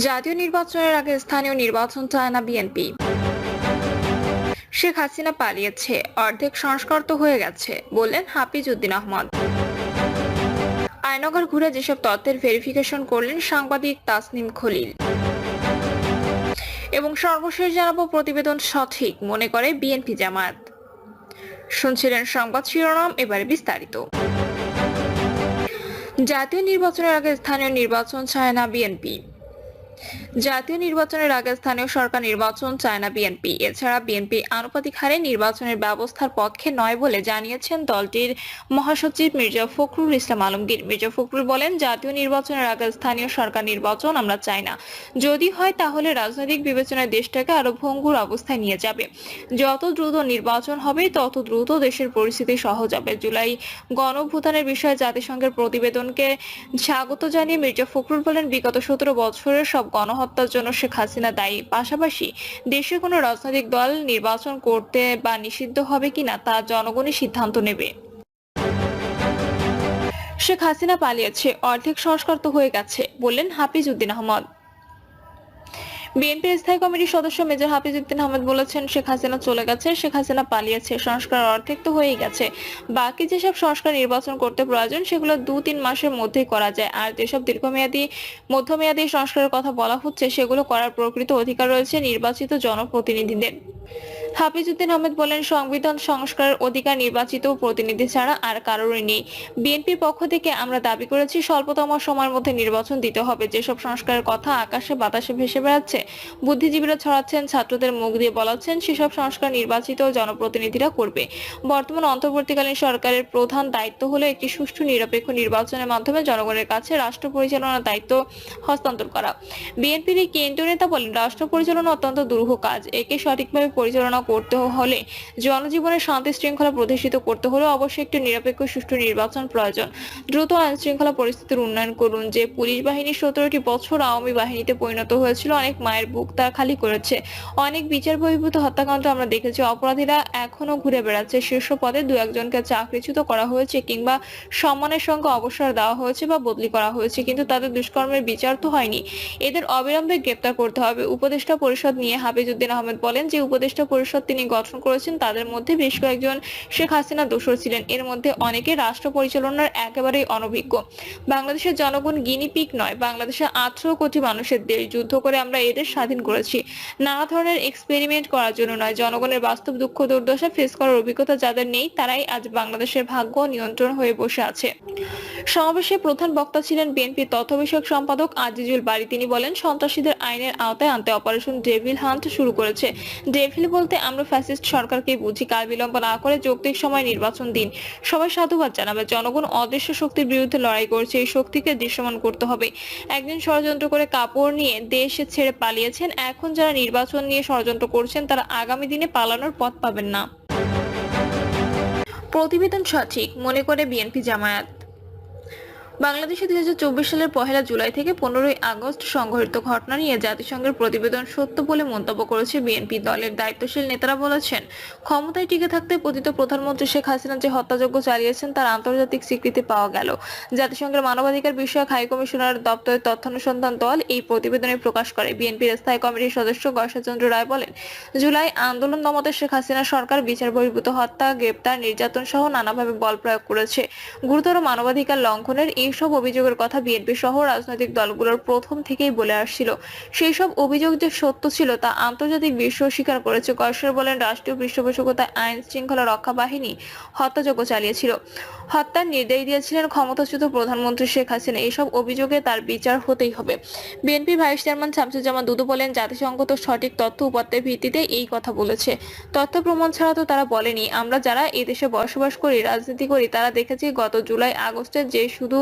জাতীয় নির্বাচনের আগে স্থানীয় নির্বাচন চায় না বিএনপি। শেখ হাসিনা পালিয়েছে, অর্ধেক সংস্কার তো হয়ে গেছে বললেন হাফিজ উদ্দিন আহমদ। আয়নগর ঘুরে যেসব তথ্যের ভেরিফিকেশন করলেন সাংবাদিক তাসনিম খলিল। এবং সর্বশেষ জানাবো প্রতিবেদন সঠিক মনে করে বিএনপি জামায়াত। শুনছিলেন সংবাদ শিরোনাম, এবারে বিস্তারিত। জাতীয় নির্বাচনের আগে স্থানীয় নির্বাচন চায় না বিএনপি। জাতীয় নির্বাচনের আগে স্থানীয় সরকার নির্বাচন চায় না বিএনপি। এছাড়া বিএনপি আনুপাতিক হারে নির্বাচনের ব্যবস্থার পক্ষে নয় বলে জানিয়েছেন দলটির মহাসচিব মির্জা ফখরুল ইসলাম আলমগীর। মির্জা ফখরুল বলেন, জাতীয় নির্বাচনের আগে স্থানীয় সরকার নির্বাচন আমরা চাই না। যদি হয় তাহলে রাজনৈতিক বিবেচনায় দেশটাকে আরো ভঙ্গুর অবস্থায় নিয়ে যাবে। যত দ্রুত নির্বাচন হবে তত দ্রুত দেশের পরিস্থিতি সহজ হবে। জুলাই গণঅভ্যুত্থানের বিষয়ে জাতিসংঘের প্রতিবেদনকে স্বাগত জানিয়ে মির্জা ফখরুল বলেন, বিগত 17 বছরের সব গণহত্যার জন্য শেখ হাসিনা দায়ী। পাশাপাশি দেশে কোনো রাজনৈতিক দল নির্বাচন করতে বা নিষিদ্ধ হবে কিনা তা জনগণই সিদ্ধান্ত নেবে। শেখ হাসিনা পালিয়েছে, অর্ধেক সংস্কার তো হয়ে গেছে বললেন হাফিজ উদ্দিন আহমদ। বিএনপির স্থায়ী কমিটির সদস্য মেজর হাফিজ উদ্দিন আহমদ বলেছেন, শেখ হাসিনা চলে গেছে, শেখ হাসিনা পালিয়েছে, সংস্কার অর্ধেক তো হয়েই গেছে। বাকি যেসব সংস্কার নির্বাচন করতে প্রয়োজন সেগুলো 2-3 মাসের মধ্যেই করা যায়। আর যেসব দীর্ঘমেয়াদী মধ্যমেয়াদী সংস্কারের কথা বলা হচ্ছে সেগুলো করার প্রকৃত অধিকার রয়েছে নির্বাচিত জনপ্রতিনিধিদের। হাফিজ উদ্দিন আহমেদ বলেন, সংবিধান সংস্কারের অধিকার নির্বাচিত প্রতিনিধি ছাড়া আর কারোরই নেই। বিএনপির পক্ষ থেকে আমরা দাবি করেছি স্বল্পতম সময়ের মধ্যে নির্বাচন দিতে হবে। যেসব সংস্কারের কথা আকাশে বাতাসে ভেসে বেড়াচ্ছে, বুদ্ধিজীবীরা ছড়াচ্ছেন, ছাত্রদের মুখ দিয়ে বলাচ্ছেন, সেসব সংস্কার নির্বাচিত জনপ্রতিনিধিরা করবে। বর্তমান অন্তর্বর্তীকালীন সরকারের প্রধান দায়িত্ব হলো একটি সুষ্ঠু নিরপেক্ষ নির্বাচনের মাধ্যমে জনগণের কাছে রাষ্ট্র পরিচালনার দায়িত্ব হস্তান্তর করা। বিএনপির এই কেন্দ্রীয় নেতা বলেন, রাষ্ট্র পরিচালনা অত্যন্ত দুরূহ কাজ। একে সঠিকভাবে পরিচালনা করতে হলে, জনজীবনের শান্তি শৃঙ্খলা প্রতিষ্ঠিত করতে হলে অবশ্যই একটি নিরপেক্ষ সুষ্ঠু নির্বাচন প্রয়োজন। দ্রুত আইন শৃঙ্খলা পরিস্থিতির উন্নয়ন করুন। যে পুলিশ বাহিনী 17টি বছর আওয়ামী বাহিনীতে পরিণত হয়েছিল, অনেক মায়ের বুক তা খালি করেছে। অনেক বিচার বহির্ভূত হত্যাকাণ্ড আমরা দেখেছি। অপরাধীরা এখনো ঘুরে বেড়াচ্ছে। শীর্ষ পদে 2-1 জনকে চাকরিচ্যুত করা হয়েছে কিংবা সম্মানের সঙ্গে অবসর দেওয়া হয়েছে বা বদলি করা হয়েছে, কিন্তু তাদের দুষ্কর্মের বিচার তো হয়নি। এদের অবিলম্বে গ্রেপ্তার করতে হবে। উপদেষ্টা পরিষদ নিয়ে হাফিজ উদ্দিন আহমেদ বলেন, যে উপদেষ্টা পরিষদ তিনি গঠন করেছেন তাদের মধ্যে বেশ কয়েকজন শেখ হাসিনা দোসর ছিলেন। এর মধ্যে অনেকে রাষ্ট্র পরিচালনার একেবারেই অনভিজ্ঞ। বাংলাদেশের জনগণ গিনিপিগ নয়। বাংলাদেশে 18 কোটি মানুষের দেশ। যুদ্ধ করে আমরা এদের স্বাধীন করেছি, নানা ধরনের এক্সপেরিমেন্ট করার জন্য নয়। জনগণের বাস্তব দুঃখ দুর্দশা ফেস করার অভিজ্ঞতা যাদের নেই, তারাই আজ বাংলাদেশের ভাগ্য নিয়ন্ত্রণ হয়ে বসে আছে। সমাবেশে প্রধান বক্তা ছিলেন বিএনপির তথ্য বিষয়ক সম্পাদক আজিজুল বারী। তিনি বলেন, সন্ত্রাসীদের আইনের আওতায় আনতে অপারেশন ডেভিল হান্ট শুরু করেছে। ডেভিল বলতে আমরা ফ্যাসিস্ট সরকারকে বুঝি। কাল বিলম্ব না করে যৌক্তিক সময় নির্বাচন দিন। সবাই সাধুবাদ জানাবে। জনগণ অদৃশ্য শক্তির বিরুদ্ধে লড়াই করছে, এই শক্তিকে দৃশ্যমান করতে হবে। একদিন ষড়যন্ত্র করে কাপড় নিয়ে দেশ ছেড়ে পালিয়েছেন, এখন যারা নির্বাচন নিয়ে ষড়যন্ত্র করছেন তারা আগামী দিনে পালানোর পথ পাবেন না। প্রতিবেদন সঠিক মনে করে বিএনপি জামায়াত। বাংলাদেশে 2024 সালের 1 জুলাই থেকে 15 আগস্ট সংঘটিত ঘটনা নিয়ে জাতিসংঘের প্রতিবেদন সত্য বলে মন্তব্য করেছে বিএনপি। দলের দায়িত্বশীল নেতারা বলেছেন, ক্ষমতায় টিকে থাকতে পতিত প্রধানমন্ত্রী শেখ হাসিনা যে হত্যাযজ্ঞ চালিয়েছেন তার আন্তর্জাতিক স্বীকৃতি পাওয়া গেল। জাতিসংঘের মানবাধিকার বিষয়ক হাই কমিশনার দপ্তরের তথ্যানুসন্ধান দল এই প্রতিবেদনে প্রকাশ করে। বিএনপির স্থায়ী কমিটির সদস্য গয়েশ্বরচন্দ্র রায় বলেন, জুলাই আন্দোলন দমতে শেখ হাসিনা সরকার বিচার বহির্ভূত হত্যা, গ্রেপ্তার, নির্যাতন সহ নানাভাবে বল প্রয়োগ করেছে। গুরুতর মানবাধিকার লঙ্ঘনের এইসব অভিযোগের কথা বিএনপি সহ রাজনৈতিক দলগুলোর প্রথম থেকেই বলে আসছিল। সেই সব অভিযোগ যে সত্য ছিল তা আন্তর্জাতিক বিশ্ব স্বীকার করেছে। গয়েশ্বর বলেন, রাষ্ট্রীয় পৃষ্ঠপোষকতায় আইন শৃঙ্খলা রক্ষা বাহিনী হত্যাযজ্ঞ চালিয়েছিল, হত্যার নির্দেশ দিয়েছিলেন ক্ষমতাচ্যুত প্রধানমন্ত্রী শেখ হাসিনা। এইসব অভিযোগে তার বিচার হতেই হবে। বিএনপি ভাইস চেয়ারম্যান শামসুজ্জামান দুদু বলেন, জাতিসংঘ তো সঠিক তথ্য উপাত্তের ভিত্তিতে এই কথা বলেছে। তথ্য প্রমাণ ছাড়া তো তারা বলেনি। আমরা যারা এদেশে বসবাস করি, রাজনীতি করি, তারা দেখেছি গত জুলাই আগস্টে যে শুধু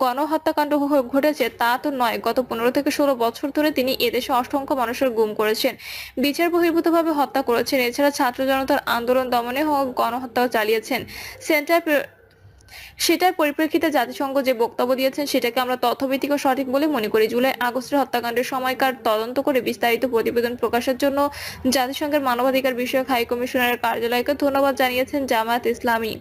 গণহত্যাকাণ্ড ঘটেছে তা তো নয়। গত 15 থেকে 16 বছর ধরে তিনি এদেশে অসংখ্য মানুষের গুম করেছেন, বিচার বহির্ভূতভাবে হত্যা করেছেন। এছাড়া ছাত্র জনতার আন্দোলন দমনে গণহত্যাও চালিয়েছেন। সেটার পরিপ্রেক্ষিতে জাতিসংঘ যে বক্তব্য দিয়েছেন সেটাকে আমরা তথ্যভিত্তিক ও সঠিক বলে মনে করি। জুলাই আগস্টের হত্যাকাণ্ডের সময়কার তদন্ত করে বিস্তারিত প্রতিবেদন প্রকাশের জন্য জাতিসংঘের মানবাধিকার বিষয়ক হাই কমিশনারের কার্যালয়কে ধন্যবাদ জানিয়েছেন জামায়াত ইসলামী।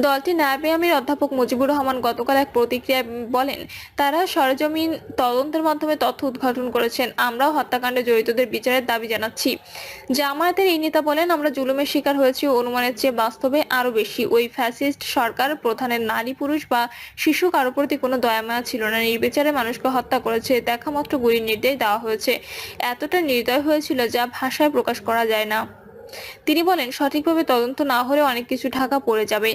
দলটির নায়েবে আমির অধ্যাপক মুজিবুর রহমান গতকাল এক প্রতিক্রিয়ায় বলেন, তারা সরেজমিন তদন্তের মাধ্যমে তথ্য উদ্ঘাটন করেছেন। আমরাও হত্যাকাণ্ডে জড়িতদের বিচারের দাবি জানাচ্ছি। জামায়াতের এই নেতা বলেন, আমরা জুলুমের শিকার হয়েছি অনুমানের চেয়ে বাস্তবে আরো বেশি। ওই ফ্যাসিস্ট সরকার প্রধানের নারী, পুরুষ বা শিশু কারো প্রতি কোনো দয়ামায়া ছিল না। নির্বিচারে মানুষকে হত্যা করেছে, দেখা মাত্র গুলির নির্দেশ দেওয়া হয়েছে। এতটা নির্দয় হয়েছিল যা ভাষায় প্রকাশ করা যায় না। তিনি বলেন, সঠিকভাবে তদন্ত না হলে অনেক কিছু ঢাকা পড়ে যাবে।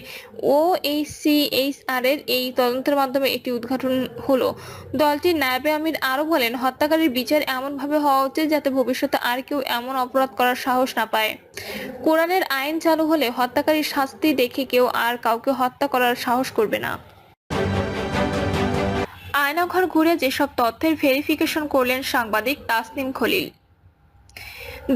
OHCHR এর এই তদন্তের মাধ্যমে একটি উদ্ঘাটন হলো। দলটির নায়েবে আমির আরো বলেন, হত্যাকারীর বিচার এমনভাবে হওয়া উচিত যাতে ভবিষ্যতে আর কেউ এমন অপরাধ করার সাহস না পায়। কোরআনের আইন চালু হলে হত্যাকারীর শাস্তি দেখে কেউ আর কাউকে হত্যা করার সাহস করবে না। আয়নাঘর ঘুরে যেসব তথ্যের ভেরিফিকেশন করলেন সাংবাদিক তাসনিম খলিল।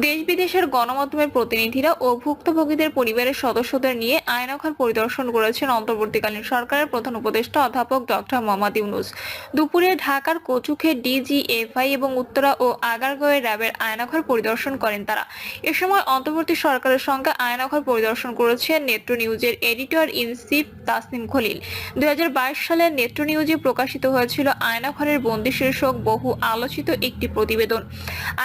দেশ বিদেশের গণমাধ্যমের প্রতিনিধিরা ও ভুক্তভোগীদের পরিবারের সদস্যদের নিয়ে আয়নাঘর পরিদর্শন করেছেন অন্তর্বর্তীকালীন সরকারের প্রধান উপদেষ্টা অধ্যাপক ডক্টর মোহাম্মদ ইউনূস। দুপুরে ঢাকার কচুক্ষে DGFI এবং উত্তরা ও আগারগাঁওয়ে র্যাবের আয়নাঘর পরিদর্শন করেন তারা। এ সময় অন্তর্বর্তী সরকারের সঙ্গে আয়নাঘর পরিদর্শন করেছেন নেত্র নিউজের editor in chief Tasnim Khalil. 2022 সালে নেত্র নিউজে প্রকাশিত হয়েছিল আয়নাঘরের বন্দি শীর্ষক বহু আলোচিত একটি প্রতিবেদন।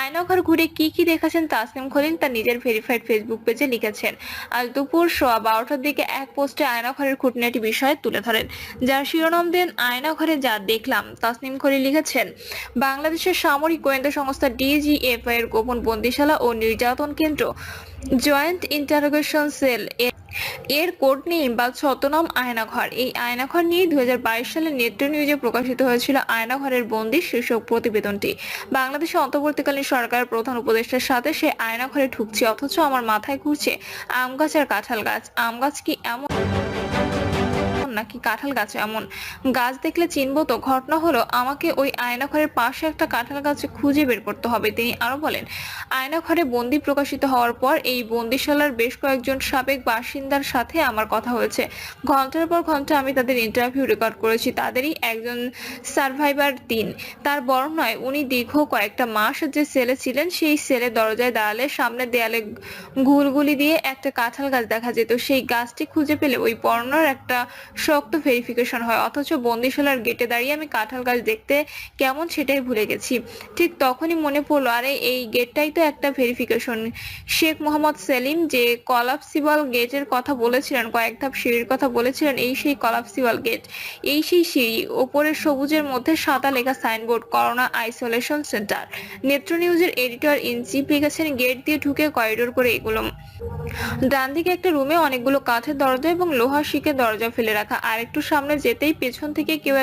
আয়নাঘর ঘুরে কি কি দেখেছেন তাসনিম খলিল তা নিজের ভেরিফাইড ফেসবুক পেজে লিখেছেন। আজ দুপুর 12:15টার দিকে এক পোস্টে আয়নাঘরের খুঁটিনাটি বিষয় তুলে ধরেন, যার শিরোনাম দেন আয়নাঘরে যা দেখলাম। তাসনিম খলিল লিখেছেন, বাংলাদেশের সামরিক গোয়েন্দা সংস্থা DGFI এর গোপন বন্দিশালা ও নির্যাতন কেন্দ্র জয়েন্ট ইন্টারোগেশন সেল এর কোড নেম বা ছদ্মনাম আয়নাঘর। এই আয়নাঘর নিয়ে 2022 সালে নেত্র নিউজে প্রকাশিত হয়েছিল আয়নাঘরের বন্দি শীর্ষক প্রতিবেদনটি। বাংলাদেশে অন্তর্বর্তীকালীন সরকারের প্রধান উপদেষ্টার সাথে সে আয়নাঘরে ঢুকছে, অথচ আমার মাথায় ঘুরছে আম গাছ আর কাঁঠাল গাছ। আম গাছ কি এমন নাকি কাঁঠাল গাছ এমন? গাছ দেখলে চিনবো তো। ঘটনা হলো, আমাকে ওই আয়নাঘরের পাশে একটা কাঁঠাল গাছ খুঁজে বের করতে হবে। তিনি আরো বলেন, আয়নাঘরে বন্দি প্রকাশিত হওয়ার পর এই বন্দিশালার বেশ কয়েকজন সাবেক বাসিন্দার সাথে আমার কথা হয়েছে। ঘন্টার পর ঘন্টা আমি তাদের ইন্টারভিউ রেকর্ড করেছি। তাদেরই একজন সার্ভাইভার 3। তার বর্ণনায় উনি দীর্ঘ কয়েকটা মাস যে সেলে ছিলেন, সেই সেলে দরজায় দাঁড়ালে সামনে দেয়ালে ঘুলগুলি দিয়ে একটা কাঁঠাল গাছ দেখা যেত। সেই গাছটি খুঁজে পেলে ওই বর্ণনার একটা শক্ত ভেরিফিকেশন হয়, অথচ বন্দিশালার গেটে দাঁড়িয়ে আমি কাঁঠাল গাছ দেখতে কেমন সেটাই ভুলে গেছি। ঠিক তখনই মনে পড়লো, আরে এই গেটটাই তো একটা ভেরিফিকেশন। শেখ মোহাম্মদ সেলিম যে কলাপসিবল গেটের কথা বলেছিলেন, কয়েক ধাপ সিঁড়ির কথা বলেছিলেন, এই সেই কলাপসিবল গেট, এই সেই সিঁড়ি। ওপরের সবুজের মধ্যে সাদা লেখা সাইনবোর্ড, করোনা আইসোলেশন সেন্টার। নেত্র নিউজের এডিটর ইন চিফ লিখেছেন, গেট দিয়ে ঢুকে করিডোর করে এগুলো। ডান দিকে একটা রুমে অনেকগুলো কাঠের দরজা এবং লোহার শিকের দরজা ফেলে রাখা। আর একটু সামনে যেতেই পেছন থেকে কেউ